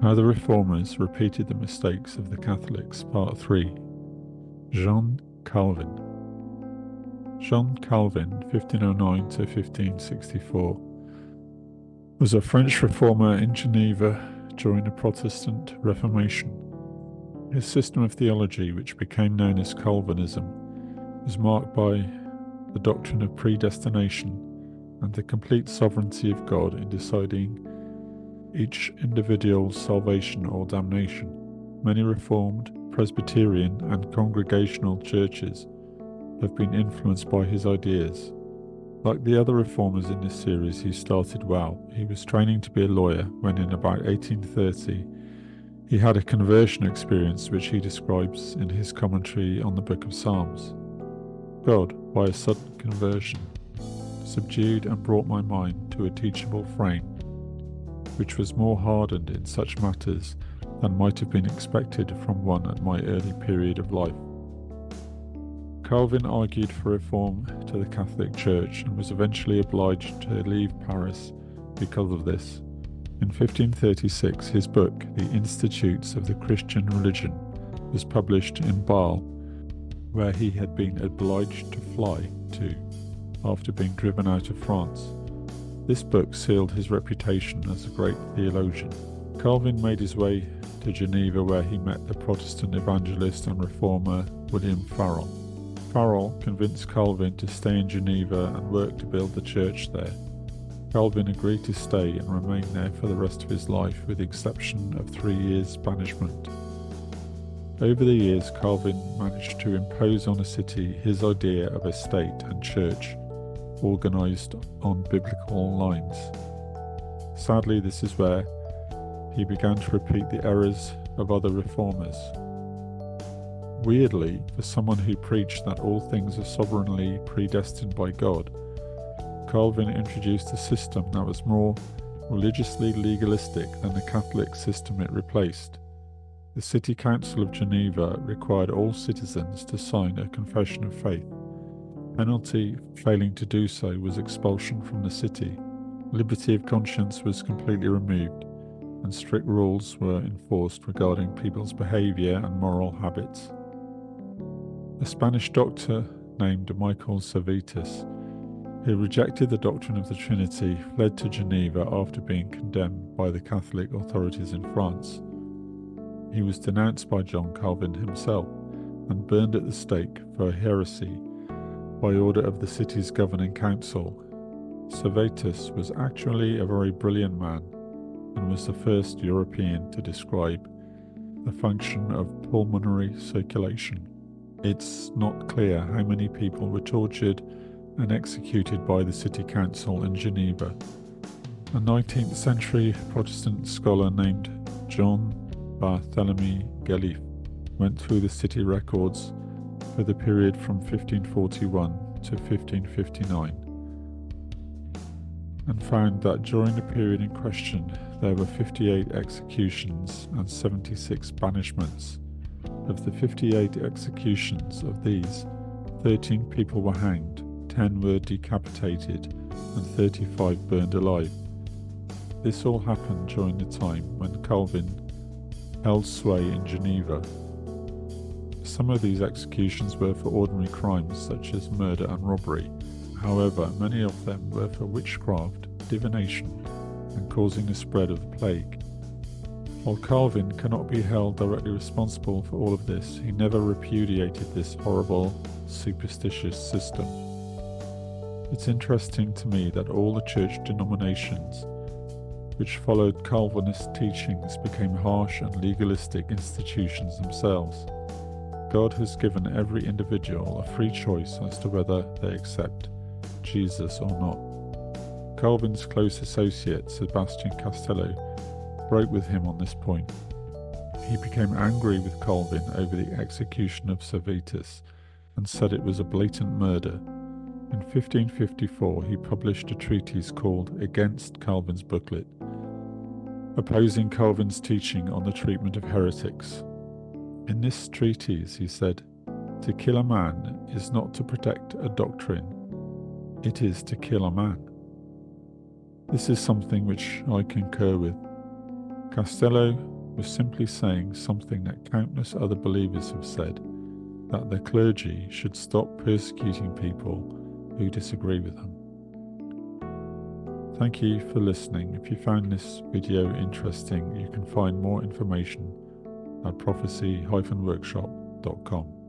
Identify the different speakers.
Speaker 1: How the Reformers Repeated the Mistakes of the Catholics, Part 3. Jean Calvin. Jean Calvin, 1509 to 1564, was a French reformer in Geneva during the Protestant Reformation. His system of theology, which became known as Calvinism, was marked by the doctrine of predestination and the complete sovereignty of God in deciding each individual's salvation or damnation. Many Reformed, Presbyterian and Congregational churches have been influenced by his ideas. Like the other reformers in this series, he started well. He was training to be a lawyer when in about 1830 he had a conversion experience which he describes in his commentary on the Book of Psalms. God, by a sudden conversion, subdued and brought my mind to a teachable frame, which was more hardened in such matters than might have been expected from one at my early period of life. Calvin argued for reform to the Catholic Church and was eventually obliged to leave Paris because of this. In 1536, his book, The Institutes of the Christian Religion, was published in Bâle, where he had been obliged to fly to after being driven out of France. This book sealed his reputation as a great theologian. Calvin made his way to Geneva, where he met the Protestant evangelist and reformer William Farel. Farel convinced Calvin to stay in Geneva and work to build the church there. Calvin agreed to stay and remain there for the rest of his life, with the exception of 3 years' banishment. Over the years, Calvin managed to impose on a city his idea of a state and church organized on biblical lines. Sadly, this is where he began to repeat the errors of other reformers. Weirdly, for someone who preached that all things are sovereignly predestined by God, Calvin introduced a system that was more religiously legalistic than the Catholic system it replaced. The City Council of Geneva required all citizens to sign a confession of faith. Penalty failing to do so was expulsion from the city. Liberty of conscience was completely removed, and strict rules were enforced regarding people's behavior and moral habits. A Spanish doctor named Michael Servetus, who rejected the doctrine of the Trinity, fled to Geneva after being condemned by the Catholic authorities in France. He was denounced by John Calvin himself and burned at the stake for heresy by order of the city's governing council. Servetus was actually a very brilliant man and was the first European to describe the function of pulmonary circulation. It's not clear how many people were tortured and executed by the city council in Geneva. A 19th century Protestant scholar named John Barthélemy Galif went through the city records for the period from 1541 to 1559 and found that during the period in question there were 58 executions and 76 banishments. Of the 58 executions of these, 13 people were hanged, 10 were decapitated, and 35 burned alive. This all happened during the time when Calvin held sway in Geneva. Some of these executions were for ordinary crimes such as murder and robbery. However, many of them were for witchcraft, divination, and causing the spread of the plague. While Calvin cannot be held directly responsible for all of this, he never repudiated this horrible, superstitious system. It's interesting to me that all the church denominations which followed Calvinist teachings became harsh and legalistic institutions themselves. God has given every individual a free choice as to whether they accept Jesus or not. Calvin's close associate, Sebastian Castello, broke with him on this point. He became angry with Calvin over the execution of Servetus and said it was a blatant murder. In 1554, he published a treatise called Against Calvin's Booklet, opposing Calvin's teaching on the treatment of heretics. In this treatise, he said, "To kill a man is not to protect a doctrine, it is to kill a man." This is something which I concur with. Castello was simply saying something that countless other believers have said, that the clergy should stop persecuting people who disagree with them. Thank you for listening. If you found this video interesting, you can find more information at prophecy-workshop.com.